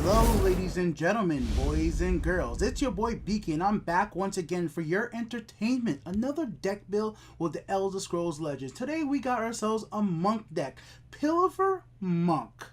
Hello ladies and gentlemen, boys and girls, it's your boy Biki and I'm back once again for your entertainment. Another deck build with the Elder Scrolls Legends. Today we got ourselves a monk deck, Pilfer Monk.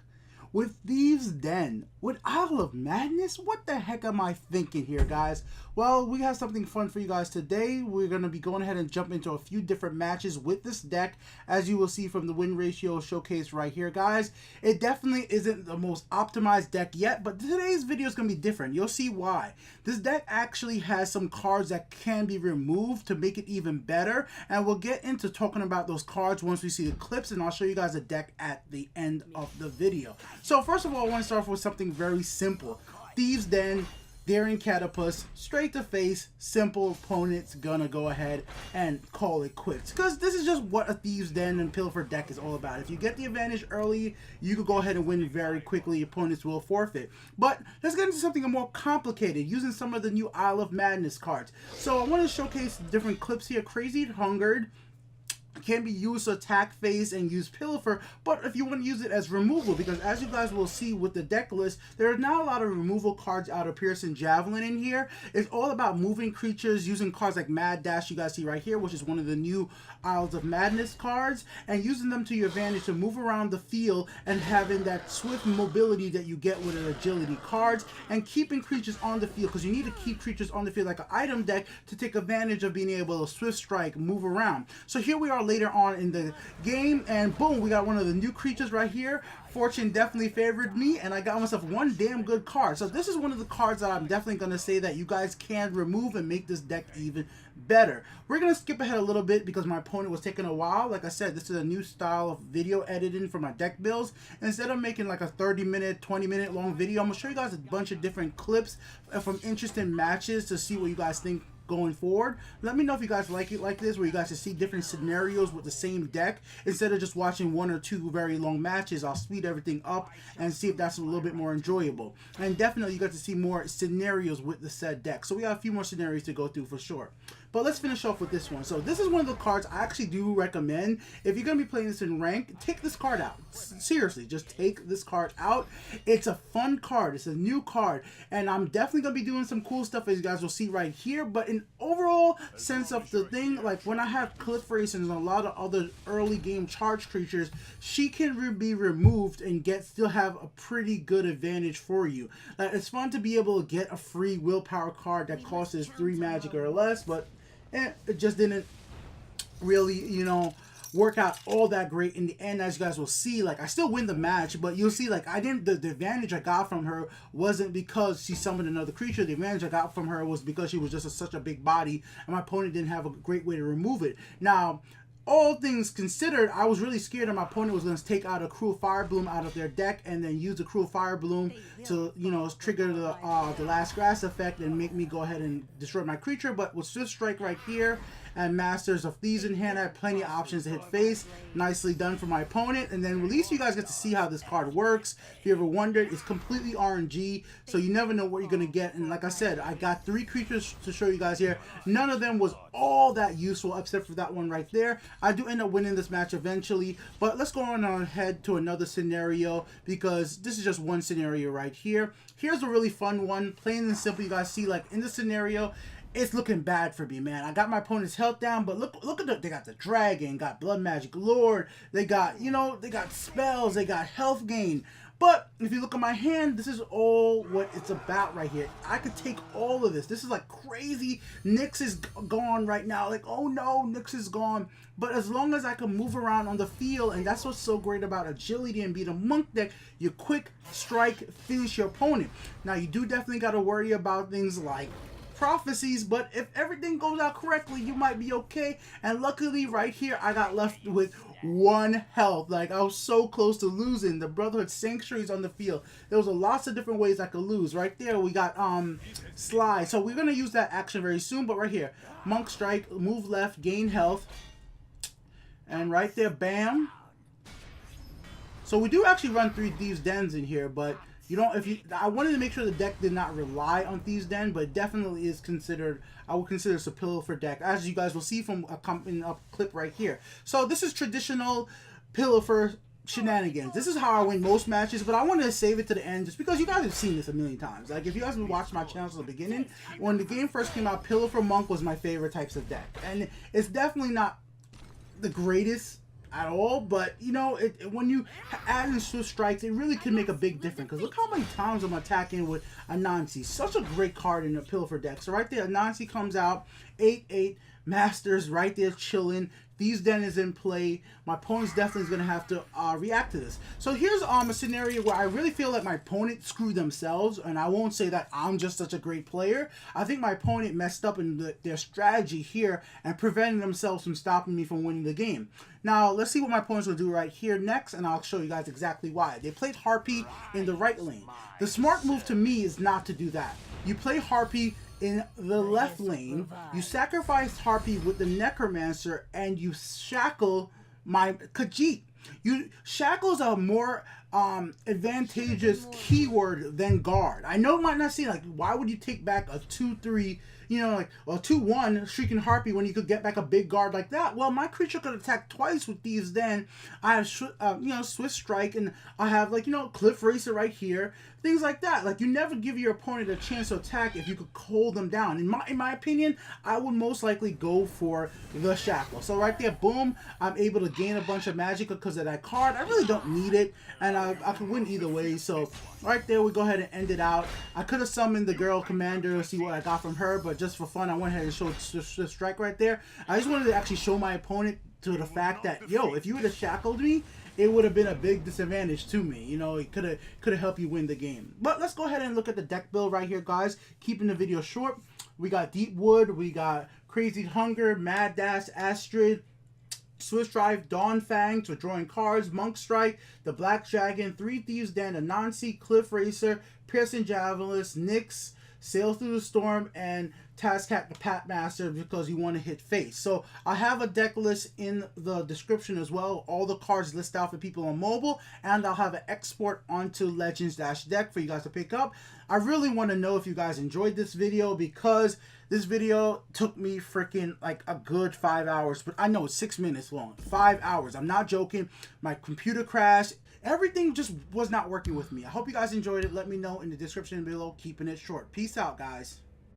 With Thieves Den, with Isle of Madness? What the heck am I thinking here, guys? Well, we have something fun for you guys today. We're going to be going ahead and jump into a few different matches with this deck, as you will see from the win ratio showcase right here, guys. It definitely isn't the most optimized deck yet, but today's video is going to be different. You'll see why. This deck actually has some cards that can be removed to make it even better, and we'll get into talking about those cards once we see the clips, and I'll show you guys the deck at the end of the video. So first of all, I want to start off with something very simple. Thieves Den, Daring Catapus, straight to face, simple opponent's gonna go ahead and call it quits. Because this is just what a Thieves Den and Pilfer deck is all about. If you get the advantage early, you can go ahead and win very quickly. Opponents will forfeit. But let's get into something more complicated, using some of the new Isle of Madness cards. So I want to showcase different clips here. Crazy Hungered can be used to attack phase and use Pilfer, but if you want to use it as removal, because as you guys will see with the deck list, there are not a lot of removal cards out of Piercing Javelin in here. It's all about moving creatures using cards like Mad Dash, you guys see right here, which is one of the new Isles of Madness cards, and using them to your advantage to move around the field and having that swift mobility that you get with an agility cards, and keeping creatures on the field, because you need to keep creatures on the field like an item deck to take advantage of being able to swift strike, move around. So here we are later on in the game, and boom, we got one of the new creatures right here. Fortune definitely favored me, and I got myself one damn good card. So this is one of the cards that I'm definitely going to say that you guys can remove and make this deck even better. We're going to skip ahead a little bit because my opponent was taking a while. Like I said, this is a new style of video editing for my deck builds. Instead of making like a 30-minute, 20-minute long video, I'm going to show you guys a bunch of different clips from interesting matches to see what you guys think going forward. Let me know if you guys like it like this, where you guys can see different scenarios with the same deck instead of just watching one or two very long matches. I'll speed everything up and see if that's a little bit more enjoyable. And definitely you got to see more scenarios with the said deck. So we got a few more scenarios to go through for sure. But let's finish off with this one. So this is one of the cards I actually do recommend. If you're going to be playing this in rank, take this card out. Seriously, just take this card out. It's a fun card. It's a new card. And I'm definitely going to be doing some cool stuff, as you guys will see right here. But in overall sense of the thing, like when I have Cliff Racing and a lot of other early game charge creatures, she can be removed and still have a pretty good advantage for you. It's fun to be able to get a free willpower card that costs 3 magic or less, but it just didn't really, you know, work out all that great in the end. As you guys will see, like I still win the match, but you'll see like I didn't, the advantage I got from her wasn't because she summoned another creature. The advantage I got from her was because she was just such a big body and my opponent didn't have a great way to remove it. Now, all things considered, I was really scared that my opponent was going to take out a Cruel Fire Bloom out of their deck and then use the Cruel Fire Bloom to, you know, trigger the Last Grass effect and make me go ahead and destroy my creature. But with Swift Strike right here and Masters of Thieves in hand, I had plenty of options to hit face. Nicely done for my opponent. And then release, you guys get to see how this card works. If you ever wondered, it's completely RNG, so you never know what you're going to get. And like I said, I got 3 creatures to show you guys here. None of them was all that useful except for that one right there. I do end up winning this match eventually, but let's go on ahead to another scenario, because this is just one scenario right here. Here's a really fun one, plain and simple. You guys see, like in the scenario, it's looking bad for me, man. I got my opponent's health down, but look at they got the dragon, got Blood Magic Lord, they got, you know, they got spells, they got health gain. But if you look at my hand, this is all what it's about right here. I could take all of this. This is like crazy. Nix is gone right now. Like, oh no, Nix is gone. But as long as I can move around on the field, and that's what's so great about agility and being a monk deck, you quick strike, finish your opponent. Now, you do definitely got to worry about things like prophecies, but if everything goes out correctly, you might be okay. And luckily right here, I got left with 1 health. Like, I was so close to losing. The Brotherhood Sanctuary's on the field. There was lots of different ways I could lose. Right there, we got Slide. So we're going to use that action very soon, but right here, Monk Strike, move left, gain health. And right there, bam. So we do actually run 3 Thieves Dens in here, but you don't, I wanted to make sure the deck did not rely on Thieves Den, but it definitely is considered, I would consider this a Pilfer deck, as you guys will see from a clip right here. So this is traditional Pilfer shenanigans. This is how I win most matches, but I wanted to save it to the end just because you guys have seen this a million times. Like, if you guys have watched my channel from the beginning, when the game first came out, Pilfer Monk was my favorite types of deck. And it's definitely not the greatest at all, but you know, when you add in Swift Strikes, it really can make a big difference. Because look how many times I'm attacking with Ahnassi. Such a great card in the Pilfer deck. So right there, Ahnassi comes out, 8/8, Masters right there chilling. Thieves Den is in play. My opponent's definitely is going to have to react to this. So here's a scenario where I really feel that my opponent screwed themselves, and I won't say that I'm just such a great player. I think my opponent messed up in their strategy here and prevented themselves from stopping me from winning the game. Now, let's see what my opponent's going to do right here next, and I'll show you guys exactly why. They played Harpy in the right lane. The smart move to me is not to do that. You play Harpy in the left lane, you sacrifice Harpy with the Necromancer, and you shackle my Khajiit. Shackles are more advantageous keyword than guard. I know it might not seem like, why would you take back a 2/3, you know, like, well, 2/1 Shrieking Harpy when you could get back a big guard like that? Well, my creature could attack twice with Thieves Den. I have, you know, Swift Strike, and I have, like, you know, Cliff Racer right here. Things like that. Like, you never give your opponent a chance to attack if you could hold them down. In my opinion, I would most likely go for the Shackle. So right there, boom, I'm able to gain a bunch of magic because of that card. I really don't need it, and I could win either way. So right there, we go ahead and end it out. I could have summoned the girl commander to see what I got from her, but just for fun, I went ahead and showed Swift Strike right there. I just wanted to actually show my opponent to the fact that, yo, if you would have shackled me, it would have been a big disadvantage to me. You know, it could have helped you win the game. But let's go ahead and look at the deck build right here, guys. Keeping the video short. We got Deep Wood, we got Crazy Hunger, Mad Dash, Astrid, Swift Drive, Dawnfang for drawing cards, Monk Strike, the Black Dragon, 3 Thieves Den, Ahnassi, Cliff Racer, Piercing Javelin, Nix, Sail Through the Storm, and Tazkad the Packmaster because you want to hit face. So I have a deck list in the description as well. All the cards list out for people on mobile, and I'll have an export onto Legends-Deck for you guys to pick up. I really want to know if you guys enjoyed this video because this video took me freaking like a good 5 hours, but I know it's 6 minutes long. 5 hours. I'm not joking. My computer crashed. Everything just was not working with me. I hope you guys enjoyed it. Let me know in the description below. Keeping it short. Peace out, guys.